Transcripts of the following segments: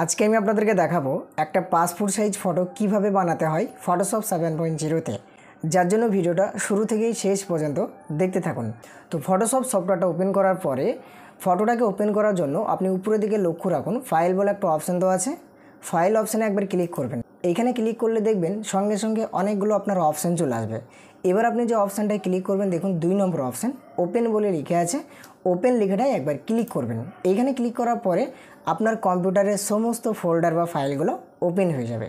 আজকে আমি আপনাদেরকে দেখাবো একটা পাসপোর্ট সাইজ ফটো কিভাবে বানাতে হয় ফটোশপ 7.0 যার জন্য ভিডিওটা শুরু থেকেই শেষ পর্যন্ত দেখতে থাকুন। তো ফটোশপ সফটওয়্যারটা ওপেন করার পরে ফটোটাকে ওপেন করার জন্য আপনি উপরের দিকে লক্ষ্য রাখুন, ফাইল বলে একটা অপশান দেওয়া আছে। ফাইল অপশানে একবার ক্লিক করবেন। এইখানে ক্লিক করলে দেখবেন সঙ্গে সঙ্গে অনেকগুলো আপনার অপশান চলে আসবে। এবার আপনি যে অপশানটায় ক্লিক করবেন দেখুন 2 নম্বর অপশান ওপেন বলে লিখে আছে। ওপেন লেখাটাই একবার ক্লিক করবেন। এইখানে ক্লিক করার পরে আপনার কম্পিউটারের সমস্ত ফোল্ডার বা ফাইলগুলো ওপেন হয়ে যাবে।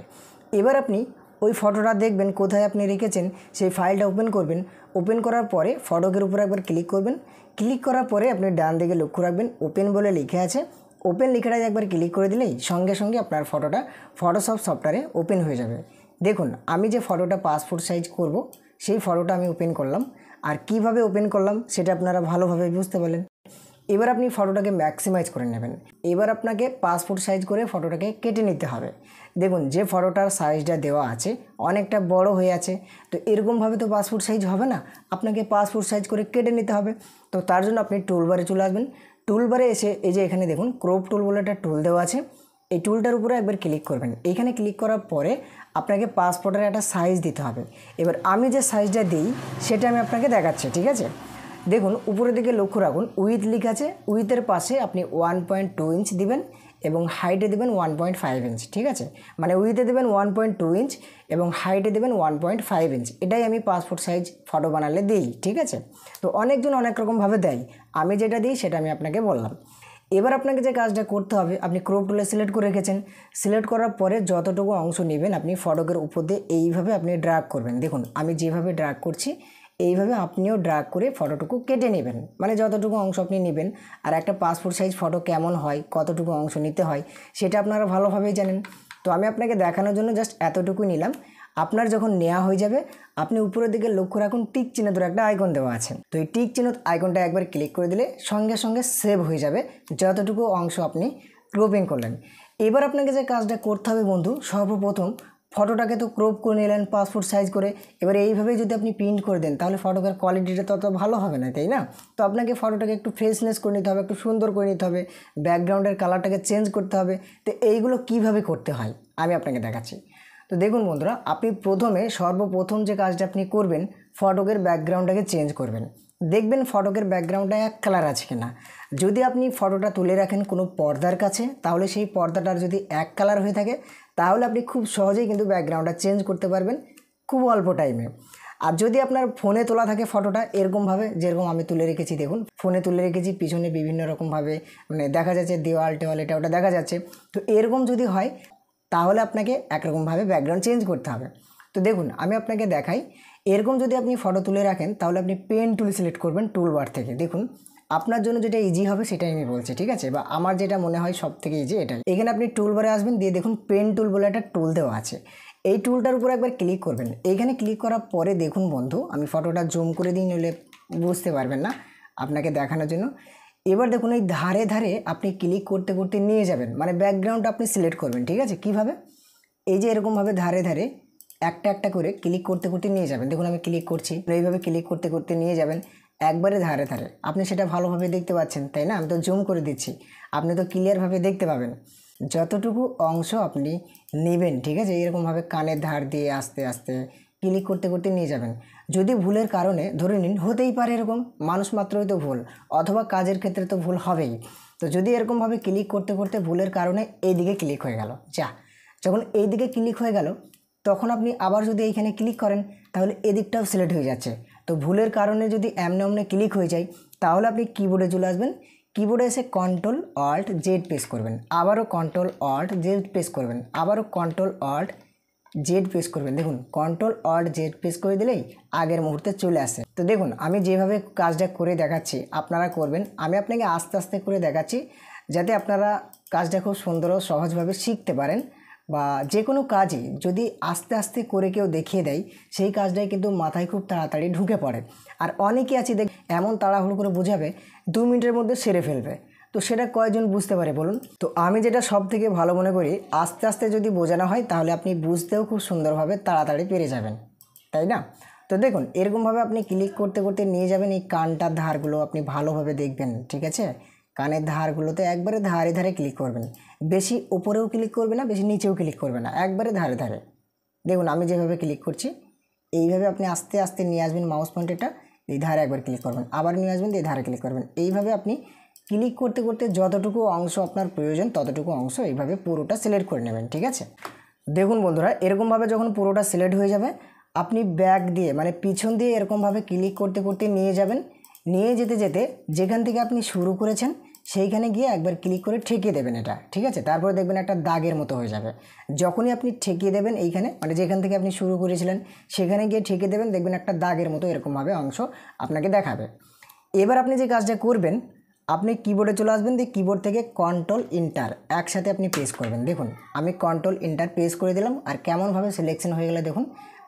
এবার আপনি ওই ফটোটা দেখবেন কোথায় আপনি রেখেছেন, সেই ফাইলটা ওপেন করবেন। ওপেন করার পরে ফটোকের উপর একবার ক্লিক করবেন। ক্লিক করার পরে আপনি ডান দিকে লক্ষ্য রাখবেন ওপেন বলে লিখে আছে। ওপেন লেখাটাই একবার ক্লিক করে দিলেই সঙ্গে সঙ্গে আপনার ফটোটা ফটোশপ সফটওয়্যারে ওপেন হয়ে যাবে। দেখুন আমি যে ফটোটা পাসপোর্ট সাইজ করব সেই ফটোটা আমি ওপেন করলাম। আর কিভাবে ওপেন করলাম সেটা আপনারা ভালোভাবে বুঝতে পারলেন। এবার আপনি ফটোটাকে ম্যাক্সিমাইজ করে নেবেন। এবার আপনাকে পাসপোর্ট সাইজ করে ফটোটাকে কেটে নিতে হবে। দেখুন যে ফটোটার সাইজটা দেওয়া আছে অনেকটা বড় হয়ে আছে, তো এরকমভাবে তো পাসপোর্ট সাইজ হবে না, আপনাকে পাসপোর্ট সাইজ করে কেটে নিতে হবে। তো তার জন্য আপনি টুলবারে চলে আসবেন। টুলবারে এসে এই যে এখানে দেখুন ক্রপ টুল বলে একটা টুল দেওয়া আছে, এই টুলটার উপরে একবার ক্লিক করবেন। এইখানে ক্লিক করার পরে আপনাকে পাসপোর্টের একটা সাইজ দিতে হবে। এবার আমি যে সাইজটা দিই সেটা আমি আপনাকে দেখাচ্ছি, ঠিক আছে। দেখুন উপরের দিকে লক্ষ্য রাখুন উইথ লিখা আছে, উইথের পাশে আপনি 1.2 ইঞ্চ দিবেন এবং হাইটে দেবেন 1.5 ইঞ্চ, ঠিক আছে। মানে উইথে দেবেন 1.2 ইঞ্চ এবং হাইটে দেবেন 1.5 ইঞ্চ। এটাই আমি পাসপোর্ট সাইজ ফটো বানালে দিই, ঠিক আছে। তো অনেকজন অনেক রকমভাবে দেয়, আমি যেটা দিই সেটা আমি আপনাকে বললাম। এবার আপনাকে যে কাজটা করতে হবে, আপনি ক্রপ টুলে সিলেক্ট করে রেখেছেন। সিলেক্ট করার পরে যতটুকু অংশ নেবেন আপনি ফটোকের উপর দিয়ে এইভাবে আপনি ড্র্যাগ করবেন। দেখুন আমি যেভাবে ড্র্যাগ করছি এইভাবে আপনিও ড্র্যাগ করে ফটোটুকু কেটে নেবেন, মানে যতটুকু অংশ আপনি নেবেন। আর একটা পাসপোর্ট সাইজ ফটো কেমন হয়, কতটুকু অংশ নিতে হয় সেটা আপনারা ভালোভাবেই জানেন। তো আমি আপনাকে দেখানোর জন্য জাস্ট এতটুকু নিলাম। আপনার যখন নেওয়া হয়ে যাবে আপনি উপরের দিকে লক্ষ্য রাখুন টিক চিহ্ন ধরে একটা আইকন দেওয়া আছে। তো এই টিক চিহ্ন আইকনটা একবার ক্লিক করে দিলে সঙ্গে সঙ্গে সেভ হয়ে যাবে যতটুকু অংশ আপনি ক্রপিং করলেন। এবার আপনাকে যে কাজটা করতে হবে বন্ধু, সর্বপ্রথম ফটোটাকে তো ক্রপ করে নিলেন পাসপোর্ট সাইজ করে। এবার এইভাবেই যদি আপনি প্রিন্ট করে দেন তাহলে ফটোটার কোয়ালিটিটা তত ভালো হবে না, তাই না। তো আপনাকে ফটোটাকে একটু ফ্রেশনেস করে নিতে হবে, একটু সুন্দর করে নিতে হবে, ব্যাকগ্রাউন্ডের কালারটাকে চেঞ্জ করতে হবে। তো এইগুলো কিভাবে করতে হয় আমি আপনাকে দেখাচ্ছি। তো দেখুন বন্ধুরা, আপনি সর্বপ্রথম যে কাজটা আপনি করবেন ফটোকের ব্যাকগ্রাউন্ডটাকে চেঞ্জ করবেন। দেখবেন ফটোকের ব্যাকগ্রাউন্ডটা এক কালার আছে কিনা। যদি আপনি ফটোটা তুলে রাখেন কোনো পর্দার কাছে তাহলে সেই পর্দাটার যদি এক কালার হয়ে থাকে তাহলে আপনি খুব সহজেই কিন্তু ব্যাকগ্রাউন্ডটা চেঞ্জ করতে পারবেন খুব অল্প টাইমে। আর যদি আপনার ফোনে তোলা থাকে ফটোটা এরকমভাবে, যেরকম আমি তুলে রেখেছি, দেখুন ফোনে তুলে রেখেছি, পিছনে বিভিন্ন রকমভাবে মানে দেখা যাচ্ছে দেওয়াল টেওয়াল এটা ওটা দেখা যাচ্ছে। তো এরকম যদি হয় তাহলে আপনাকে একরকমভাবে ব্যাকগ্রাউন্ড চেঞ্জ করতে হবে। তো দেখুন আমি আপনাকে দেখাই, এরকম যদি আপনি ফটো তুলে রাখেন তাহলে আপনি পেন টুল সিলেক্ট করবেন টুলবার থেকে। দেখুন আপনার জন্য যেটা ইজি হবে সেটাই আমি বলছি, ঠিক আছে, বা আমার যেটা মনে হয় সব থেকে ইজি এটাই। এখানে আপনি টুলবারে আসবেন, দিয়ে দেখুন পেন টুল বলে একটা টুল দেওয়া আছে, এই টুলটার উপর একবার ক্লিক করবেন। এইখানে ক্লিক করার পরে দেখুন বন্ধু আমি ফটোটা জুম করে দিই, নইলে বুঝতে পারবেন না আপনাকে দেখানোর জন্য। এবার দেখুন এই ধারে ধারে আপনি ক্লিক করতে করতে নিয়ে যাবেন, মানে ব্যাকগ্রাউন্ড আপনি সিলেক্ট করবেন, ঠিক আছে। কিভাবে, এই যে এরকমভাবে ধারে ধারে একটা একটা করে ক্লিক করতে করতে নিয়ে যাবেন। দেখুন আমি ক্লিক করছি, এইভাবে ক্লিক করতে করতে নিয়ে যাবেন একবারে ধারে ধারে। আপনি সেটা ভালোভাবে দেখতে পাচ্ছেন তাই না, আমি তো জুম করে দিচ্ছি, আপনি তো ক্লিয়ারভাবে দেখতে পাবেন। যতটুকু অংশ আপনি নেবেন, ঠিক আছে, এরকমভাবে কানের ধার দিয়ে আস্তে আস্তে ক্লিক করতে করতে নিয়ে যাবেন। যদি ভুলের কারণে ধরে নিন, হতেই পারে এরকম, মানুষ মাত্রই তো ভুল, অথবা কাজের ক্ষেত্রে তো ভুল হবেই। তো যদি এরকমভাবে ক্লিক করতে করতে ভুলের কারণে এই দিকে ক্লিক হয়ে গেল, যখন এই দিকে ক্লিক হয়ে গেল তখন আপনি আবার যদি এইখানে ক্লিক করেন তাহলে এদিকটাও সিলেক্ট হয়ে যাচ্ছে। তো ভুলের কারণে যদি এমনি অমনে ক্লিক হয়ে যায় তাহলে আপনি কিবোর্ডে চলে আসবেন। কিবোর্ডে এসে কন্ট্রোল অল্ট জেড প্রেস করবেন, আবারও কন্ট্রোল অল্ট জেড প্রেস করবেন, আবারও কন্ট্রোল অল্ট জেড প্রেস করবেন। দেখুন কন্ট্রোল অল্ট জেড প্রেস করে দিলেই আগের মুহূর্তে চলে আসে। তো দেখুন আমি যেভাবে কাজটা করে দেখাচ্ছি আপনারা করবেন। আমি আপনাকে আস্তে আস্তে করে দেখাচ্ছি যাতে আপনারা কাজটা খুব সুন্দর ও সহজভাবে শিখতে পারেন। বা যে কোনো কাজই যদি আস্তে আস্তে করে কেউ দেখিয়ে দেয় সেই কাজটাই কিন্তু মাথায় খুব তাড়াতাড়ি ঢুকে পড়ে। আর অনেকে আছে এমন তাড়াহুড়ো করে বোঝাবে 2 মিনিটের মধ্যে সেরে ফেলবে, তো সেটা কয়জন বুঝতে পারে বলুন। তো আমি যেটা সব থেকে ভালো মনে করি, আস্তে আস্তে যদি বোঝানো হয় তাহলে আপনি বুঝতেও খুব সুন্দরভাবে তাড়াতাড়ি পেরে যাবেন, তাই না। তো দেখুন এরকমভাবে আপনি ক্লিক করতে করতে নিয়ে যাবেন, এই কানটার ধারগুলো আপনি ভালোভাবে দেখবেন, ঠিক আছে। কানের ধারগুলোতে একবারে ধারে ধারে ক্লিক করবেন, বেশি উপরেও ক্লিক করবে না, বেশি নিচেও ক্লিক করবে না, একবারে ধারে ধারে। দেখুন আমি যেভাবে ক্লিক করছি এইভাবে আপনি আস্তে আস্তে নিয়ে আসবেন মাউস পয়েন্টারটা, এই ধারে একবার ক্লিক করবেন, আবার নিয়ে আসবেন, এই ধারে ক্লিক করবেন। এইভাবে আপনি ক্লিক করতে করতে যতটুকু অংশ আপনার প্রয়োজন ততটুকু অংশ এইভাবে পুরোটা সিলেক্ট করে নেবেন, ঠিক আছে। দেখুন বন্ধুরা, এরকমভাবে যখন পুরোটা সিলেক্ট হয়ে যাবে আপনি ব্যাক দিয়ে মানে পিছন দিয়ে এরকমভাবে ক্লিক করতে করতে নিয়ে যাবেন। নিয়ে যেতে যেতে যেখান থেকে আপনি শুরু করেছেন সেইখানে গিয়ে একবার ক্লিক করে ঠেকিয়ে দেবেন এটা, ঠিক আছে। তারপরে দেখবেন একটা দাগের মতো হয়ে যাবে। যখনই আপনি ঠেকিয়ে দেবেন এইখানে মানে যেখান থেকে আপনি শুরু করেছিলেন সেখানে গিয়ে ঠেকিয়ে দেবেন, দেখবেন একটা দাগের মতো এরকমভাবে অংশ আপনাকে দেখাবে। এবার আপনি যে কাজটা করবেন, আপনি কিবোর্ডে চলে আসবেন, দিয়ে কিবোর্ড থেকে কন্ট্রোল ইন্টার একসাথে আপনি প্রেস করবেন। দেখুন আমি কন্ট্রোল ইন্টার প্রেস করে দিলাম, আর কেমনভাবে সিলেকশন হয়ে গেলে দেখুন,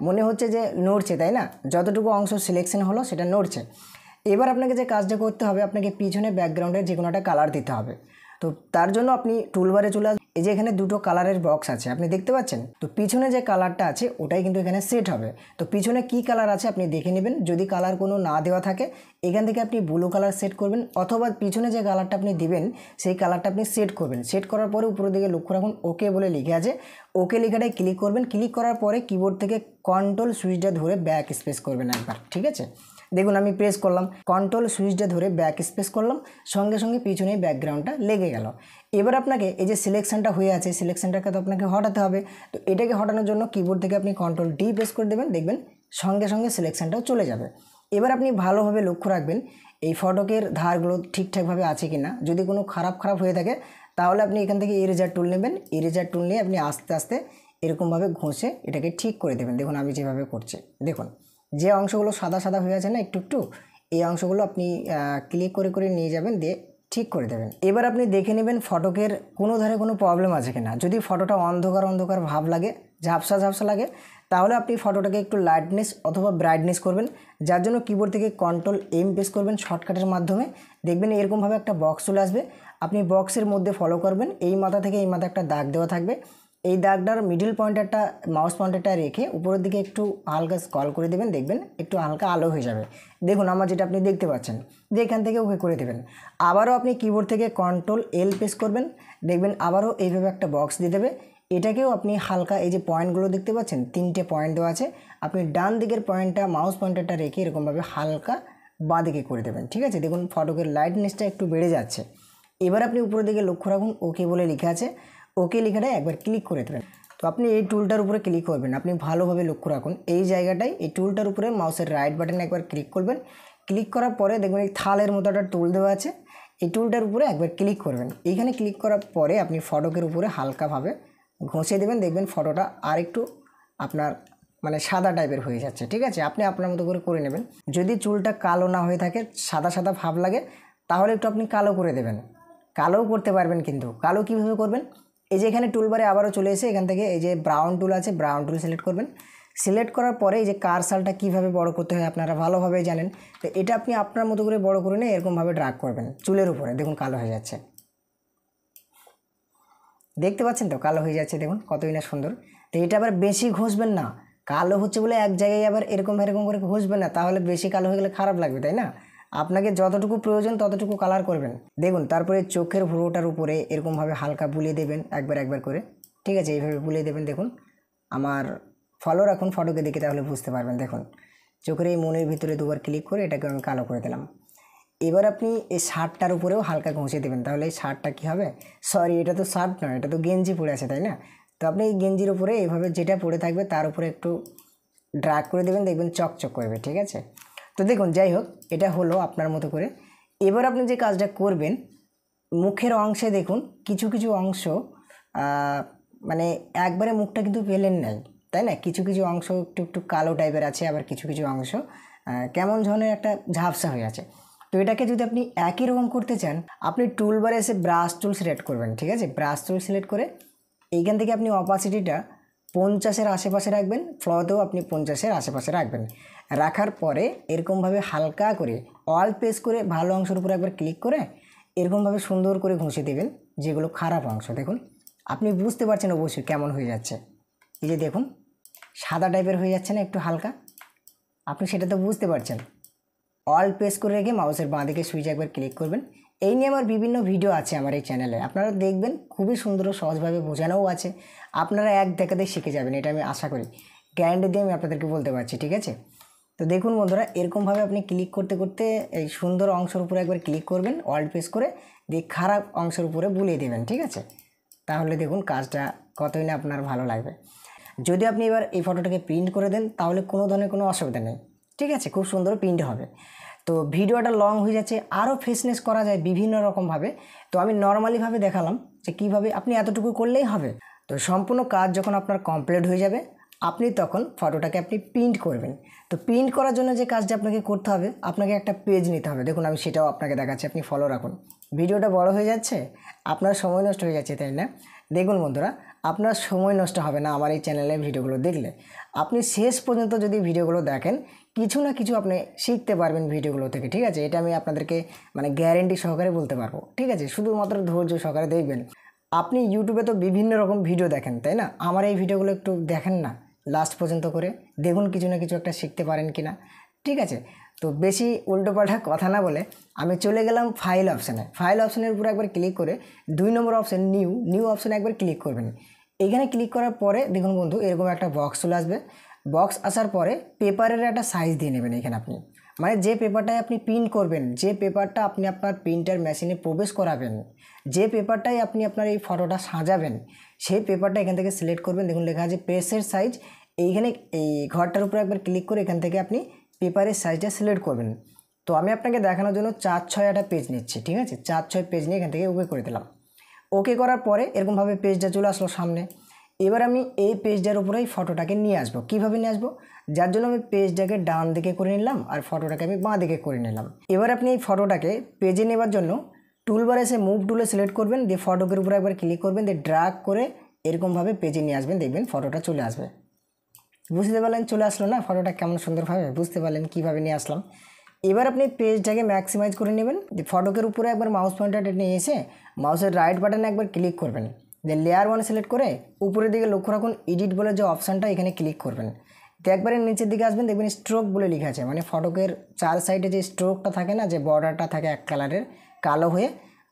মনে হচ্ছে যে নড়ছে, তাই না? যতটুকু অংশ সিলেকশন হলো সেটা নড়ছে। এবার আপনাকে যে কাজটা করতে হবে, আপনাকে পিছনে ব্যাকগ্রাউন্ডের যে কোনো একটা কালার দিতে হবে। তো তার জন্য আপনি টুলবারে চলে আসবেন, এই যে এখানে দুটো কালারের বক্স আছে আপনি দেখতে পাচ্ছেন, তো পিছনে যে কালারটা আছে ওটাই কিন্তু এখানে সেট হবে। তো পিছনে কি কালার আছে আপনি দেখে নেবেন, যদি কালার কোনো না দেওয়া থাকে এখান থেকে আপনি ব্লু কালার সেট করবেন, অথবা পিছনে যে কালারটা আপনি দিবেন সেই কালারটা আপনি সেট করবেন। সেট করার পরে উপরের দিকে লক্ষ্য রাখুন ওকে বলে লিখে আছে, ওকে লেখাটাই ক্লিক করবেন। ক্লিক করার পরে কিবোর্ড থেকে কন্ট্রোল সুইচটা ধরে ব্যাক স্পেস করবেন একবার, ঠিক আছে। দেখুন আমি প্রেস করলাম, কন্ট্রোল সুইচটা ধরে ব্যাক স্পেস করলাম, সঙ্গে সঙ্গে পিছনেই ব্যাকগ্রাউন্ডটা লেগে গেল। এবার আপনাকে এই যে সিলেকশনটা হয়ে আছে সিলেকশনটাকে তো আপনাকে হটাতে হবে। তো এটাকে হটানোর জন্য কিবোর্ড থেকে আপনি কন্ট্রোল ডি প্রেস করে দেবেন, দেখবেন সঙ্গে সঙ্গে সিলেকশনটাও চলে যাবে। এবার আপনি ভালোভাবে লক্ষ্য রাখবেন এই ফটকের ধারগুলো ঠিকঠাকভাবে আছে কি না। যদি কোনো খারাপ হয়ে থাকে তাহলে আপনি এখান থেকে ইরেজার টুল নেবেন, ইরেজার টুল নিয়ে আপনি আস্তে আস্তে এরকমভাবে ঘষে এটাকে ঠিক করে দেবেন। দেখুন আমি যেভাবে করছি, দেখুন যে অংশগুলো সাদা সাদা হয়ে আছে না একটু একটু, এই অংশগুলো আপনি ক্লিক করে করে নিয়ে যাবেন, দিয়ে ঠিক করে দেবেন। এবার আপনি দেখে নেবেন ফটকের কোনো ধারে কোনো প্রবলেম আছে কিনা। যদি ফটোটা অন্ধকার অন্ধকার ভাব লাগে, ঝাপসা ঝাপসা লাগে, তাহলে আপনি ফটোটাকে একটু লাইটনেস অথবা ব্রাইটনেস করবেন, যার জন্য কিবোর্ড থেকে কন্ট্রোল এম প্রেস করবেন শর্টকাটের মাধ্যমে। দেখবেন এরকমভাবে একটা বক্স চলে আসবে, আপনি বক্সের মধ্যে ফলো করবেন, এই মাথা থেকে এই মাথা একটা দাগ দেওয়া থাকবে, এই দাগটার মিডল পয়েন্টারটা মাউস পয়েন্টারটা রেখে উপরের দিকে একটু হালকা স্ক্রল করে দেবেন, দেখবেন একটু হালকা আলো হয়ে যাবে। দেখুন আমার যেটা আপনি দেখতে পাচ্ছেন, যে এখান থেকে ওকে করে দেবেন। আবারও আপনি কিবোর্ড থেকে কন্ট্রোল এল প্রেস করবেন, দেখবেন আবারও এইভাবে একটা বক্স দিয়ে দেবে। এটাকেও আপনি হালকা এই যে পয়েন্টগুলো দেখতে পাচ্ছেন 3টে পয়েন্ট দেওয়া আছে, আপনি ডান দিকের পয়েন্টটা মাউস পয়েন্টারটা রেখে এরকমভাবে হালকা বাঁ দিকে করে দেবেন, ঠিক আছে। দেখুন ফটোকের লাইটনেসটা একটু বেড়ে যাচ্ছে। এবার আপনি উপরের দিকে লক্ষ্য রাখুন ওকে বলে লেখা আছে, ওকে লেখাটা একবার ক্লিক করে দেবেন। তো আপনি এই টুলটার উপরে ক্লিক করবেন, আপনি ভালোভাবে লক্ষ্য রাখুন এই জায়গাটায়, এই টুলটার উপরে মাউসের রাইট বাটনে একবার ক্লিক করবেন। ক্লিক করার পরে দেখবেন এই থালের মতো একটা টুল দেওয়া আছে, এই টুলটার উপরে একবার ক্লিক করবেন। এইখানে ক্লিক করার পরে আপনি ফটকের উপরে হালকাভাবে ঘষে দেবেন, দেখবেন ফটোটা আর একটু আপনার মানে সাদা টাইপের হয়ে যাচ্ছে, ঠিক আছে। আপনি আপনার মতো করে নেবেন। যদি চুলটা কালো না হয়ে থাকে, সাদা সাদা ভাব লাগে, তাহলে একটু আপনি কালো করে দেবেন। কালোও করতে পারবেন, কিন্তু কালো কীভাবে করবেন, এই যে এখানে টুলবারে আবারও চলে এসে এখান থেকে এই যে ব্রাউন টুল আছে, ব্রাউন টুল সিলেক্ট করবেন। সিলেক্ট করার পরে এই যে কারসালটা কীভাবে বড় করতে হয় আপনারা ভালোভাবে জানেন, তো এটা আপনি আপনার মতো করে বড় করে নিয়ে এরকমভাবে ড্রাগ করবেন চুলের উপরে, দেখুন কালো হয়ে যাচ্ছে, দেখতে পাচ্ছেন তো কালো হয়ে যাচ্ছে, দেখুন কতই না সুন্দর। তো এটা আবার বেশি ঘষবেন না, কালো হচ্ছে বলে এক জায়গায় আবার এরকম করে ঘষবেন না, তাহলে বেশি কালো হয়ে গেলে খারাপ লাগবে, তাই না। আপনাকে যতটুকু প্রয়োজন ততটুকু কালার করবেন। দেখুন তারপরে চোখের ভুরুটার উপরে এরকমভাবে হালকা বুলিয়ে দেবেন একবার করে, ঠিক আছে। এইভাবে বুলিয়ে দেবেন। দেখুন আমার ফলো রাখুন ফটোকে দেখে, তাহলে বুঝতে পারবেন। দেখুন চোখের এই মনের ভিতরে দুবার ক্লিক করে এটাকে আমি কালো করে দিলাম। এবার আপনি এই শার্টটার উপরেও হালকা ঘষে দেবেন, তাহলে এই শার্টটা কী হবে, সরি এটা তো শার্ট নয়, এটা তো গেঞ্জি পরে আছে, তাই না। তো আপনি এই গেঞ্জির উপরে এইভাবে যেটা পরে থাকবে তার উপরে একটু ড্র্যাগ করে দেবেন, দেখবেন চকচক করবে, ঠিক আছে। তো দেখুন যাই হোক এটা হলো আপনার মতো করে। এবার আপনি যে কাজটা করবেন, মুখের অংশে দেখুন কিছু কিছু অংশ মানে একবারে মুখটা কিন্তু পেলেন নাই, তাই না। কিছু কিছু অংশ একটু একটু কালো টাইপের আছে, আবার কিছু কিছু অংশ কেমন ধরনের একটা ঝাপসা হয়ে আছে। তো এটাকে যদি আপনি একই রকম করতে চান, আপনি টুলবারে এসে ব্রাশ টুল সিলেক্ট করবেন, ঠিক আছে। ব্রাশ টুল সিলেক্ট করে এইখান থেকে আপনি অপাসিটিটা 50-এর আশেপাশে রাখবেন, ফ্লোতেও আপনি 50-এর আশেপাশে রাখবেন। রাখার পরে এরকমভাবে হালকা করে অল প্রেস করে ভালো অংশের উপরে একবার ক্লিক করে এরকমভাবে সুন্দর করে ঘষে দেবেন যেগুলো খারাপ অংশ। দেখুন আপনি বুঝতে পারছেন অবশ্যই কেমন হয়ে যাচ্ছে, এই যে দেখুন সাদা টাইপের হয়ে যাচ্ছে না একটু হালকা, আপনি সেটা তো বুঝতে পারছেন। অল প্রেস করে রেখে মাউসের বাঁ দিকে সুইচ একবার ক্লিক করবেন, এই নিয়ে আমার বিভিন্ন ভিডিও আছে আমার এই চ্যানেলে, আপনারা দেখবেন, খুবই সুন্দর ও সহজভাবে বোঝানোও আছে। আপনারা এক দেখাতেই শিখে যাবেন, এটা আমি আশা করি, গ্যারান্টি দিয়ে আমি আপনাদেরকে বলতে পারছি। ঠিক আছে, তো দেখুন বন্ধুরা, এরকমভাবে আপনি ক্লিক করতে করতে এই সুন্দর অংশের উপরে একবার ক্লিক করবেন, অল্ট প্রেস করে দিয়ে খারাপ অংশের উপরে বুলিয়ে দেবেন। ঠিক আছে, তাহলে দেখুন কাজটা কতই না আপনার ভালো লাগবে। যদি আপনি এবার এই ফটোটাকে প্রিন্ট করে দেন তাহলে কোনো ধরনের কোনো অসুবিধা নেই। ঠিক আছে, খুব সুন্দর প্রিন্ট হবে। তো ভিডিওটা লং হয়ে যাচ্ছে, আরও ফ্রেশনেস করা যায় বিভিন্ন রকমভাবে। তো আমি নর্মালিভাবে দেখালাম যে কীভাবে আপনি এতটুকু করলেই হবে। তো সম্পূর্ণ কাজ যখন আপনার কমপ্লিট হয়ে যাবে, আপনি তখন ফটোটাকে আপনি প্রিন্ট করবেন। তো প্রিন্ট করার জন্য যে কাজটা আপনাকে করতে হবে, আপনাকে একটা পেজ নিতে হবে। দেখুন আমি সেটাও আপনাকে দেখাচ্ছি, আপনি ফলো রাখুন। ভিডিওটা বড় হয়ে যাচ্ছে, আপনার সময় নষ্ট হয়ে যাচ্ছে, তাই না? দেখুন বন্ধুরা, আপনার সময় নষ্ট হবে না আমার এই চ্যানেলের ভিডিওগুলো দেখলে। আপনি শেষ পর্যন্ত যদি ভিডিওগুলো দেখেন, কিছু না কিছু আপনি শিখতে পারবেন ভিডিওগুলো থেকে। ঠিক আছে, এটা আমি আপনাদেরকে মানে গ্যারেন্টি সহকারে বলতে পারবো। ঠিক আছে, শুধুমাত্র ধৈর্য সহকারে দেখবেন। আপনি ইউটিউবে তো বিভিন্ন রকম ভিডিও দেখেন, তাই না? আমার এই ভিডিওগুলো একটু দেখেন না, লাস্ট পর্যন্ত করে দেখুন, কিছু না কিছু একটা শিখতে পারেন কি না। ঠিক আছে, তো বেশি উল্টোপাল্টা কথা না বলে আমি চলে গেলাম ফাইল অপশানে। ফাইল অপশানের উপরে একবার ক্লিক করে 2 নম্বর অপশান নিউ অপশানে একবার ক্লিক করবেন। এখানে ক্লিক করার পরে দেখুন বন্ধু, এরকম একটা বক্স চলে আসবে। বক্স আসার পরে পেপারের একটা সাইজ দিয়ে নেবেন এখানে আপনি, মানে যে পেপারটাই আপনি প্রিন্ট করবেন, যে পেপারটা আপনি আপনার প্রিন্টার মেশিনে প্রবেশ করাবেন, যে পেপারটাই আপনি আপনার এই ফটোটা সাজাবেন, সেই পেপারটা এখান থেকে সিলেক্ট করবেন। দেখুন লেখা আছে পেজের সাইজ। এইখানে এই ঘরটার উপরে একবার ক্লিক করে এখান থেকে আপনি পেপারের সাইজটা সিলেক্ট করবেন। তো আমি আপনাকে দেখানোর জন্য 4-6 একটা পেজ নিচ্ছি। ঠিক আছে, 4-6 পেজ নিয়ে এখান থেকে ওকে করে দিলাম। ওকে করার পরে এরকমভাবে পেজটা চলে আসলো সামনে। এবার আমি এই পেজটার উপরেই ফটোটাকে নিয়ে আসবো। কীভাবে নিয়ে আসবো? যার জন্য আমি পেজটাকে ডান দিকে করে নিলাম আর ফটোটাকে আমি বাঁ দিকে করে নিলাম। এবার আপনি এই ফটোটাকে পেজে নেবার জন্য টুলবারে এসে মুভ টুলে সিলেক্ট করবেন, দিয়ে ফটোকের উপরে একবার ক্লিক করবেন, দিয়ে ড্র্যাগ করে এরকমভাবে পেজে নিয়ে আসবেন, দেখবেন ফটোটা চলে আসবে। বুঝতে পারলেন চলে আসলো না ফটোটা কেমন সুন্দরভাবে? বুঝতে পারলেন কীভাবে নিয়ে আসলাম। এবার আপনি পেজটাকে ম্যাক্সিমাইজ করে নেবেন, ফটোকের উপরে একবার মাউস পয়েন্টারটা নিয়ে এসে মাউসের রাইট বাটনে একবার ক্লিক করবেন, দিয়ে লেয়ার 1 সিলেক্ট করে উপরের দিকে লক্ষ্য রাখুন, এডিট বলে যে অপশানটা, এখানে ক্লিক করবেন। তো একবারে নিচের দিকে আসবেন, দেখবেন স্ট্রোক বলে লেখা আছে, মানে ফটোকের 4 সাইডে যে স্ট্রোকটা থাকে না, যে বর্ডারটা থাকে এক কালারের কালো হয়ে,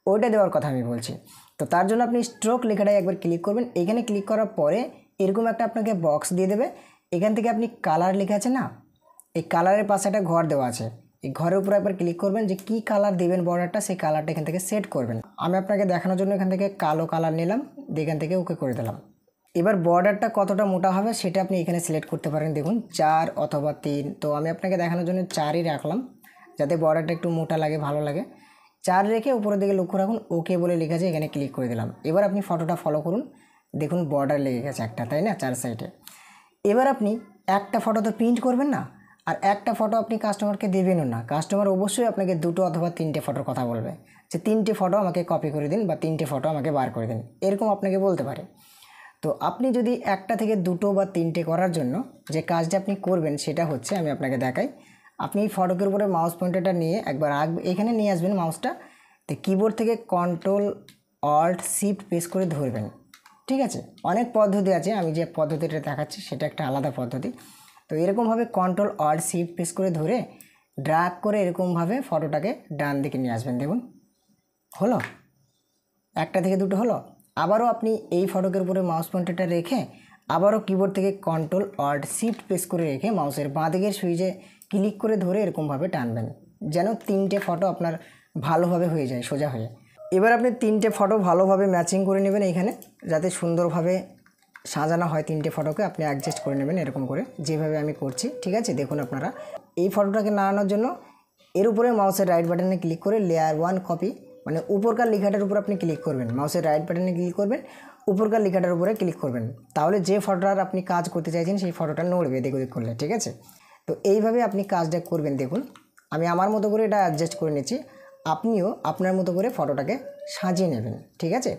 ওইটা দেওয়ার কথা আমি বলছি। তো তার জন্য আপনি স্ট্রোক লেখাটাই একবার ক্লিক করবেন। এখানে ক্লিক করার পরে এরকম একটা আপনাকে বক্স দিয়ে দেবে। এখান থেকে আপনি কালার লেখা আছে না, এই কালারের পাশে একটা ঘর দেওয়া আছে, এই ঘরের উপরে একবার ক্লিক করবেন, যে কী কালার দেবেন বর্ডারটা, সেই কালারটা এখান থেকে সেট করবেন। আমি আপনাকে দেখানোর জন্য এখান থেকে কালো কালার নিলাম, এখান থেকে ওকে করে দিলাম। এবার বর্ডারটা কতটা মোটা হবে সেটা আপনি এখানে সিলেক্ট করতে পারেন। দেখুন 4 অথবা 3, তো আমি আপনাকে দেখানোর জন্য 4ই রাখলাম, যাতে বর্ডারটা একটু মোটা লাগে, ভালো লাগে। 4 রেখে উপরের দিকে লক্ষ্য রাখুন, ওকে বলে লেখা আছে, এখানে ক্লিক করে দিলাম। এবার আপনি ফটোটা ফলো করুন, দেখুন বর্ডার লেগে গেছে একটা, তাই না, 4 সাইডে। এবার আপনি একটা ফটো তো প্রিন্ট করবেন না, আর একটা ফটো আপনি কাস্টমারকে দেবেনও না। কাস্টমার অবশ্যই আপনাকে 2 অথবা 3টে ফটোর কথা বলবে, যে 3টে ফটো আমাকে কপি করে দিন বা 3টে ফটো আমাকে বার করে দিন, এরকম আপনাকে বলতে পারে। তো আপনি যদি একটা থেকে 2 বা 3টে করার জন্য যে কাজটা আপনি করবেন সেটা হচ্ছে, আমি আপনাকে দেখাই। আপনি ফটোকের উপরে মাউস পয়েন্টারটা নিয়ে একবার এখানে নিয়ে আসবেন মাউসটা, তো কিবোর্ড থেকে Ctrl-Alt-Shift প্রেস করে ধরবেন। ঠিক আছে, অনেক পদ্ধতি আছে, আমি যে পদ্ধতিটা দেখাচ্ছি সেটা একটা আলাদা পদ্ধতি। তো এরকমভাবে Ctrl-Alt-Shift প্রেস করে ধরে ড্র্যাগ করে এরকমভাবে ফটোটাকে ডান দিকে নিয়ে আসবেন। দেখুন হলো, একটা থেকে 2টো হলো। আবারও আপনি এই ফটোকের উপরে মাউস পয়েন্টারটা রেখে আবারও কিবোর্ড থেকে Ctrl-Alt-Shift প্রেস করে রেখে মাউসের বাঁ দিকের সুইচে ক্লিক করে ধরে এরকমভাবে টানবেন, যেন 3টে ফটো আপনার ভালোভাবে হয়ে যায়, সোজা হয়ে। এবার আপনি 3টে ফটো ভালোভাবে ম্যাচিং করে নেবেন এইখানে, যাতে সুন্দরভাবে সাজানো হয়। 3টে ফটোকে আপনি অ্যাডজাস্ট করে নেবেন এরকম করে, যেভাবে আমি করছি। ঠিক আছে, দেখুন আপনারা এই ফটোটাকে নাড়ানোর জন্য এর উপরে মাউসের রাইট বাটনে ক্লিক করে লেয়ার 1 কপি, মানে উপরকার লেখাটার উপর আপনি ক্লিক করবেন, মাউসের রাইট বাটনে ক্লিক করবেন, উপরকার লেখাটার উপরে ক্লিক করবেন, তাহলে যে ফটোটার আপনি কাজ করতে চাইছেন সেই ফটোটা নড়বে এদিক ওদিক করলে। ঠিক আছে, তো এইভাবে আপনি কাজটা করবেন। দেখুন আমি আমার মতো করে এটা অ্যাডজাস্ট করে নিচ্ছি, আপনিও আপনার মতো করে ফটোটাকে সাজিয়ে নেবেন। ঠিক আছে,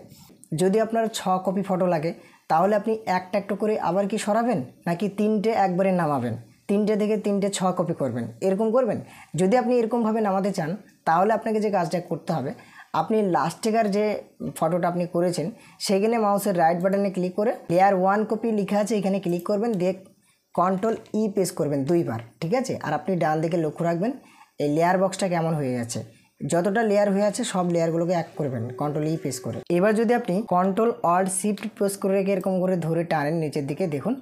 যদি আপনার 6 কপি ফটো লাগে তাহলে আপনি একটা একটা করে আবার কি সরাবেন, নাকি 3টে একবারে নামাবেন, 3টে থেকে 3টে 6 কপি করবেন, এরকম করবেন? যদি আপনি এরকমভাবে নামাতে চান তাহলে আপনাকে যে কাজটা করতে হবে, আপনি লাস্টেকার যে ফটোটা আপনি করেছেন সেখানে মাউসের রাইট বাটনে ক্লিক করে লেয়ার 1 কপি লেখা আছে এখানে ক্লিক করবেন, দিয়ে Ctrl-E প্রেস করবেন 2 বার। ঠিক আছে, আর আপনি ডান দিকে লক্ষ্য রাখবেন এই লেয়ার বক্সটা কেমন হয়ে যাচ্ছে, যতটা লেয়ার হয়ে আছে সব লেয়ারগুলোকে এক করবেন কন্ট্রোল ই প্রেস করে। এবার যদি আপনি কন্ট্রোল অল্ট শিফট প্রেস করে রেখে এরকম করে ধরে টানেন নিচের দিকে, দেখুন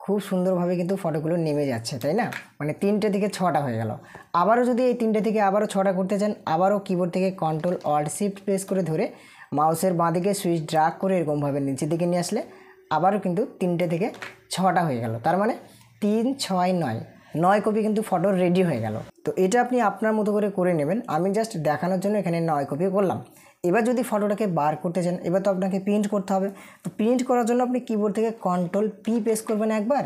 খুব সুন্দরভাবে কিন্তু ফটোগুলো নেমে যাচ্ছে, তাই না? মানে 3টে থেকে 6টা হয়ে গেল। আবারও যদি এই 3টে থেকে আবারও 6টা করতে চান, আবারও কিবোর্ড থেকে কন্ট্রোল অল্ট শিফট প্রেস করে ধরে মাউসের বাঁ দিকে সুইচ ড্রাগ করে এরকমভাবে নিচের দিকে নিয়ে আসলে আবারও কিন্তু 3টে থেকে 6টা হয়ে গেল। তার মানে 3, 6, 9 কপি কিন্তু ফটো রেডি হয়ে গেল। তো এটা আপনি আপনার মতো করে নেবেন। আমি জাস্ট দেখানোর জন্য এখানে 9 কপি করলাম। এবার যদি ফটোটাকে বার করতে চান, এবার তো আপনাকে প্রিন্ট করতে হবে। তো প্রিন্ট করার জন্য আপনি কিবোর্ড থেকে কন্ট্রোল পি প্রেস করবেন একবার।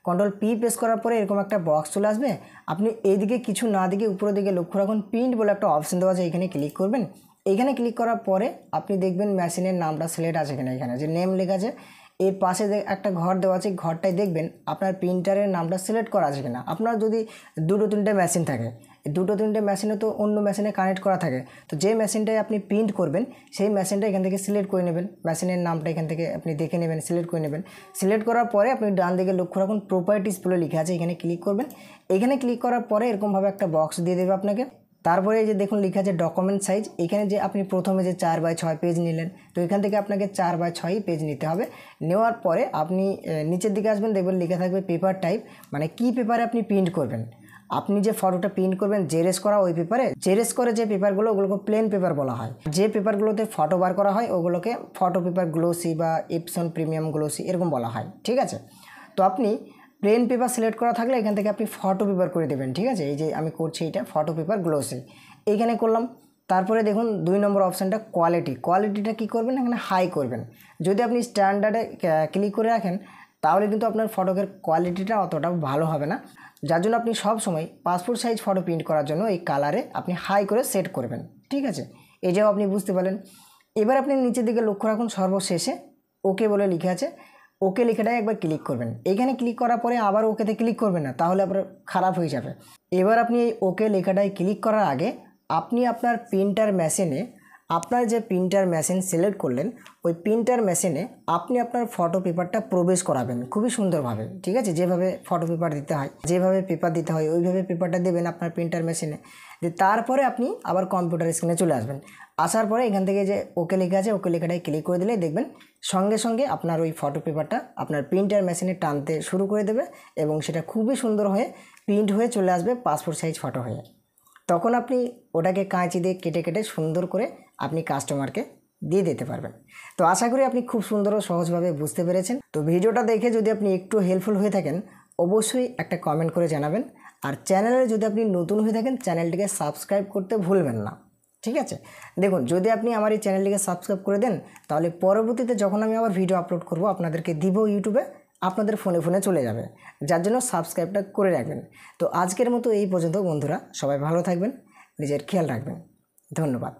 কন্ট্রোল পি প্রেস করার পরে এরকম একটা বক্স চলে আসবে। আপনি এইদিকে কিছু না দিকে উপরের দিকে লক্ষ্য রাখুন, প্রিন্ট বলে একটা অপশন দেওয়া আছে, এখানে ক্লিক করবেন। এইখানে ক্লিক করার পরে আপনি দেখবেন মেশিনের নামটা সিলেক্ট আছে কিনা, এখানে যে নেম লেখা আছে এর পাশে একটা ঘর দেওয়া আছে, ঘরটায় দেখবেন আপনার প্রিন্টারের নামটা সিলেক্ট করা আছে কিনা। আপনার যদি 2-3টে মেশিন থাকে, 2-3টে মেশিনে তো অন্য মেশিনে কানেক্ট করা থাকে, তো যে মেশিনটায় আপনি প্রিন্ট করবেন সেই মেশিনটা এখান থেকে সিলেক্ট করে নেবেন। মেশিনের নামটা এখান থেকে আপনি দেখে নেবেন, সিলেক্ট করে নেবেন। সিলেক্ট করার পরে আপনি ডান দিকে লক্ষ্য রাখুন প্রপার্টিস বলে লেখা আছে, এখানে ক্লিক করবেন। এখানে ক্লিক করার পরে এরকমভাবে একটা বক্স দিয়ে দেবে আপনাকে। তারপরে এই যে দেখুন লেখা আছে ডকুমেন্ট সাইজ, এখানে যে আপনি প্রথমে যে 4x6 পেজ নিলেন, তো এখান থেকে আপনাকে 4x6 পেজ নিতে হবে। নেওয়ার পরে আপনি নিচের দিকে আসবেন, দেখবেন লেখা থাকবে পেপার টাইপ, মানে কি পেপারে আপনি প্রিন্ট করবেন। আপনি যে ফটোটা প্রিন্ট করবেন জেরেস করা ওই পেপারে, জেরেস করে যে পেপারগুলো ওগুলোকে প্লেন পেপার বলা হয়। যে পেপারগুলোতে ফটো বার করা হয় ওগুলোকে ফটো পেপার গ্লোসি বা এপসন প্রিমিয়াম গ্লোসি এরকম বলা হয়, ঠিক আছে? তো আপনি প্লেন পেপার সিলেক্ট করা থাকলে এখান থেকে আপনি ফটো পেপার করে দেবেন, ঠিক আছে? এই যে আমি করছি এটা ফটো পেপার গ্লোসি, এইখানে করলাম। তারপরে দেখুন 2 নম্বর অপশানটা কোয়ালিটিটা কী করবেন, এখানে হাই করবেন। যদি আপনি স্ট্যান্ডার্ডে ক্লিক করে রাখেন তাহলে কিন্তু আপনার ফটোকের কোয়ালিটিটা অতটা ভালো হবে না, যার জন্য আপনি সব সময় পাসপোর্ট সাইজ ফটো প্রিন্ট করার জন্য এই কালারে আপনি হাই করে সেট করবেন, ঠিক আছে? এই যাও আপনি বুঝতে পারলেন। এবার আপনি নিচের দিকে লক্ষ্য রাখুন, সর্বশেষে ওকে বলে লিখে আছে, ওকে লেখাটাই একবার ক্লিক করবেন। এইখানে ক্লিক করার পরে আবার ওকেতে ক্লিক করবেন না, তাহলে আপনার খারাপ হয়ে যাবে। এবার আপনি এই ওকে লেখাটায় ক্লিক করার আগে আপনি আপনার প্রিন্টার মেশিনে, আপনার যে প্রিন্টার মেশিন সিলেক্ট করলেন ওই প্রিন্টার মেশিনে আপনি আপনার ফটো পেপারটা প্রবেশ করাবেন খুবই সুন্দরভাবে, ঠিক আছে? যেভাবে ফটো পেপার দিতে হয়, যেভাবে পেপার দিতে হয় ওইভাবে পেপারটা দেবেন আপনার প্রিন্টার মেশিনে। যে তারপরে আপনি আবার কম্পিউটার স্ক্রিনে চলে আসবেন। আসার পরে এখান থেকে যে ওকে লেখা আছে ওকে লেখাটায় ক্লিক করে দিলে দেখবেন সঙ্গে সঙ্গে আপনার ওই ফটো পেপারটা আপনার প্রিন্টার মেশিনে টানতে শুরু করে দেবে এবং সেটা খুবই সুন্দর হয়ে প্রিন্ট হয়ে চলে আসবে পাসপোর্ট সাইজ ফটো হয়ে। তখন আপনি ওটাকে কাঁচি দিয়ে কেটে কেটে সুন্দর করে আপনি কাস্টমারকে দিয়ে দিতে পারবেন। তো আশা করি আপনি খুব সুন্দর ও সহজভাবে বুঝতে পেরেছেন। তো ভিডিওটা দেখে যদি আপনি একটু হেল্পফুল হয়ে থাকেন অবশ্যই একটা কমেন্ট করে জানাবেন। আর চ্যানেলে যদি আপনি নতুন হয়ে থাকেন চ্যানেলটিকে সাবস্ক্রাইব করতে ভুলবেন না, ঠিক আছে? দেখুন যদি আপনি আমার এই চ্যানেলটিকে সাবস্ক্রাইব করে দেন তাহলে পরবর্তীতে যখন আমি আবার ভিডিও আপলোড করব আপনাদেরকে দিব ইউটিউবে, আপনাদের ফোনে চলে যাবে, যার জন্য সাবস্ক্রাইবটা করে রাখবেন। তো আজকের মতো এই পর্যন্ত বন্ধুরা, সবাই ভালো থাকবেন, নিজের খেয়াল রাখবেন, ধন্যবাদ।